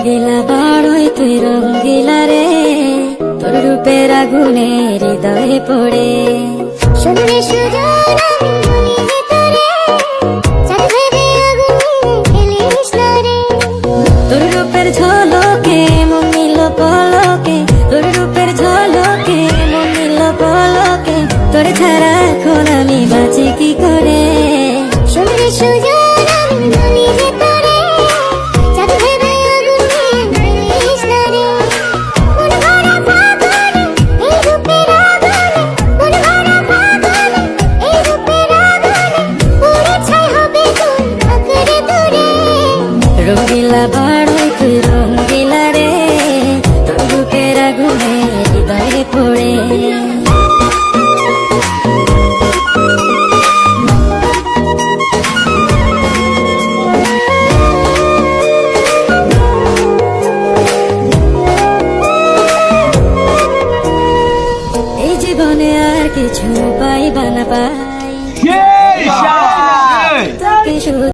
রঙ্গিলা বাড়ই তুই রঙ্গিলা রে, তোর রূপের আগুনে হৃদয়ে পড়ে। শুনলে সুজন আমি বলি যে তোরে, চাঁদ ভেবে আগুনে ফেলিস না রে। তোর রূপের ঝলকে মন নিল পলকে, তোর রূপের ঝলকে মন নিল পলকে, তোর ছাড়া এখন আমি বাঁচি কি করে। শুনলে সুজন আমি বলি যে তোরে, চাঁদ ভেবে আগুনে ফেলিস না রে। মন ভরা ফাগুনে এই রূপের আগুনে, মন ভরা ফাগুনে এই রূপের আগুনে, পুড়ে ছাই হবে তোর আঁকড়ে ধরে। রঙ্গিলা বাড়ই তুই রঙ্গিলা রে, তোর রূপের আগুনে হৃদয়ে পড়ে। এই জীবনে আর কিছু পাইবা না পাই,